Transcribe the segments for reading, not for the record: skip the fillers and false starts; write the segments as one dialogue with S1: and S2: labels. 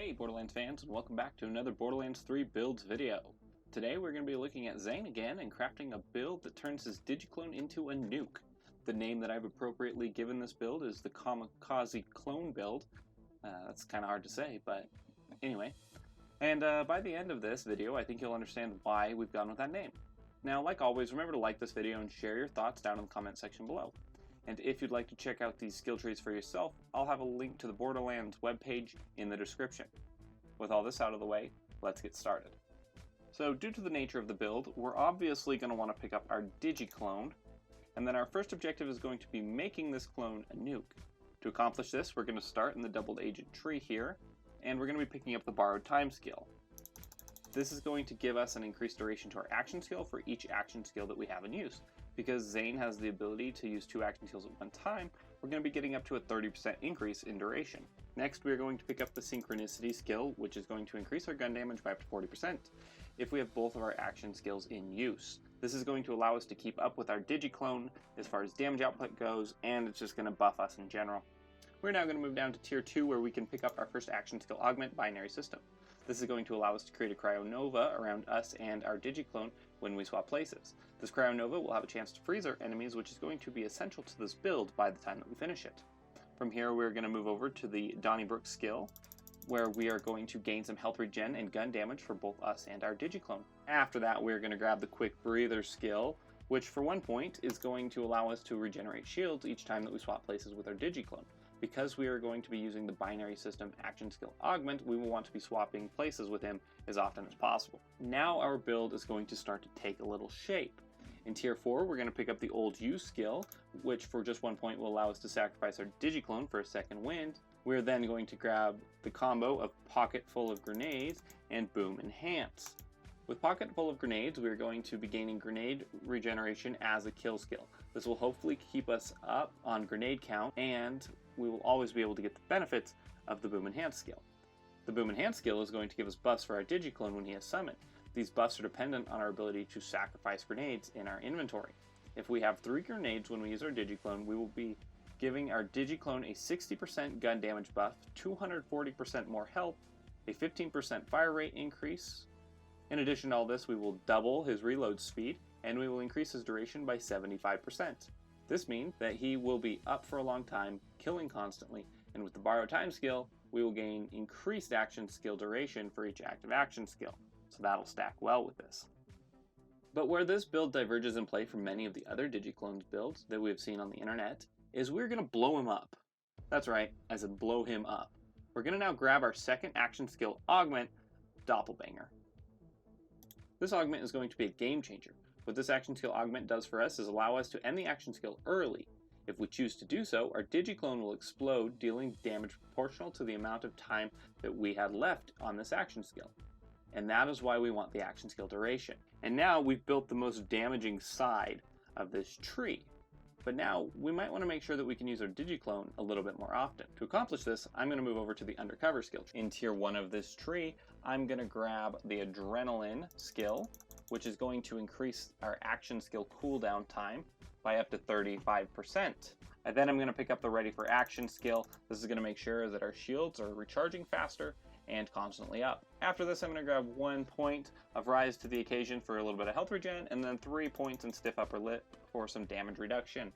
S1: Hey Borderlands fans, and welcome back to another Borderlands 3 builds video. Today we're going to be looking at Zane again and crafting a build that turns his digi-clone into a nuke. The name that I've appropriately given this build is the Kamikaze clone build. That's kind of hard to say, but anyway. And by the end of this video, I think you'll understand why we've gone with that name. Now, like always, remember to like this video and share your thoughts down in the comment section below. And if you'd like to check out these skill trees for yourself, I'll have a link to the Borderlands webpage in the description. With all this out of the way, let's get started. So due to the nature of the build, we're obviously going to want to pick up our digi-clone, and then our first objective is going to be making this clone a nuke. To accomplish this, we're going to start in the doubled agent tree here, and we're going to be picking up the borrowed time skill. This is going to give us an increased duration to our action skill for each action skill that we have in use. Because Zane has the ability to use 2 action skills at one time, we're going to be getting up to a 30% increase in duration. Next, we're going to pick up the synchronicity skill, which is going to increase our gun damage by up to 40% if we have both of our action skills in use. This is going to allow us to keep up with our digi-clone as far as damage output goes, and it's just going to buff us in general. We're now going to move down to tier 2, where we can pick up our first action skill augment binary system. This is going to allow us to create a cryonova around us and our digi-clone when we swap places. This cryonova will have a chance to freeze our enemies, which is going to be essential to this build by the time that we finish it. From here, we're going to move over to the Donnybrook skill, where we are going to gain some health regen and gun damage for both us and our digi-clone. After that, we're going to grab the quick breather skill, which for 1 point is going to allow us to regenerate shields each time that we swap places with our digi-clone. Because we are going to be using the binary system action skill augment, we will want to be swapping places with him as often as possible. Now our build is going to start to take a little shape. In tier 4, we're going to pick up the old use skill, which for just 1 point will allow us to sacrifice our digi-clone for a second wind. We're then going to grab the combo of pocket full of grenades and boom enhance. With Pocket Full of Grenades, we are going to be gaining grenade regeneration as a kill skill. This will hopefully keep us up on grenade count, and we will always be able to get the benefits of the Boom Enhance skill. The Boom Enhance skill is going to give us buffs for our digi-clone when he is summoned. These buffs are dependent on our ability to sacrifice grenades in our inventory. If we have 3 grenades when we use our digi-clone, we will be giving our digi-clone a 60% gun damage buff, 240% more health, a 15% fire rate increase. In addition to all this, we will double his reload speed, and we will increase his duration by 75%. This means that he will be up for a long time, killing constantly, and with the borrow time skill, we will gain increased action skill duration for each active action skill, so that'll stack well with this. But where this build diverges in play from many of the other digi-clones builds that we have seen on the internet, is we're going to blow him up. That's right, I said blow him up. We're going to now grab our second action skill augment, Doppelbanger. This augment is going to be a game changer. What this action skill augment does for us is allow us to end the action skill early. If we choose to do so, our digi-clone will explode, dealing damage proportional to the amount of time that we had left on this action skill. And that is why we want the action skill duration. And now we've built the most damaging side of this tree. But now, we might want to make sure that we can use our digi-clone a little bit more often. To accomplish this, I'm going to move over to the undercover skill. In tier 1 of this tree, I'm going to grab the adrenaline skill, which is going to increase our action skill cooldown time by up to 35%. And then I'm going to pick up the ready for action skill. This is going to make sure that our shields are recharging faster and constantly up. After this, I'm going to grab 1 point of rise to the occasion for a little bit of health regen, and then 3 points in stiff upper lip for some damage reduction.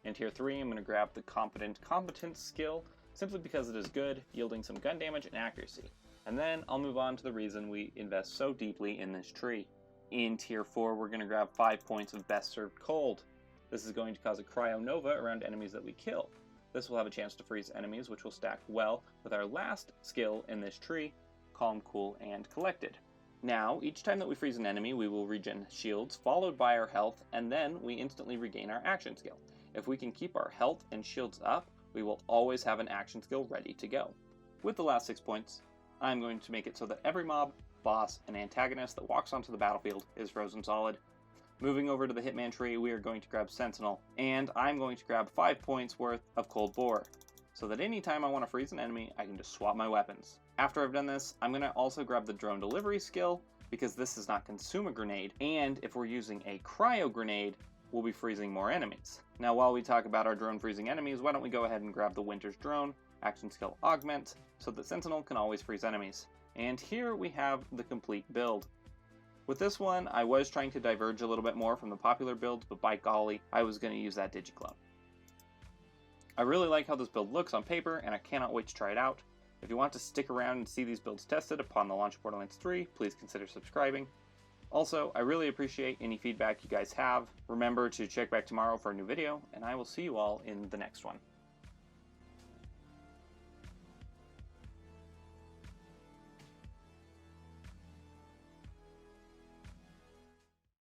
S1: In tier 3, I'm going to grab the competent competence skill, simply because it is good, yielding some gun damage and accuracy. And then I'll move on to the reason we invest so deeply in this tree. In tier 4, we're going to grab 5 points of best served cold. This is going to cause a cryonova around enemies that we kill. This will have a chance to freeze enemies, which will stack well with our last skill in this tree, Calm, Cool, and Collected. Now, each time that we freeze an enemy, we will regen shields, followed by our health, and then we instantly regain our action skill. If we can keep our health and shields up, we will always have an action skill ready to go. With the last 6 points, I'm going to make it so that every mob, boss, and antagonist that walks onto the battlefield is frozen solid. Moving over to the Hitman tree, we are going to grab Sentinel, and I'm going to grab 5 points worth of Cold Bore, so that anytime I want to freeze an enemy, I can just swap my weapons. After I've done this, I'm going to also grab the Drone Delivery skill, because this does not consume a grenade, and if we're using a Cryo Grenade, we'll be freezing more enemies. Now while we talk about our drone freezing enemies, why don't we go ahead and grab the Winter's Drone. action skill augment, so that Sentinel can always freeze enemies. And here we have the complete build. With this one, I was trying to diverge a little bit more from the popular builds, but by golly, I was going to use that digi-clone. I really like how this build looks on paper, and I cannot wait to try it out. If you want to stick around and see these builds tested upon the launch of Borderlands 3, please consider subscribing. Also, I really appreciate any feedback you guys have. Remember to check back tomorrow for a new video, and I will see you all in the next one.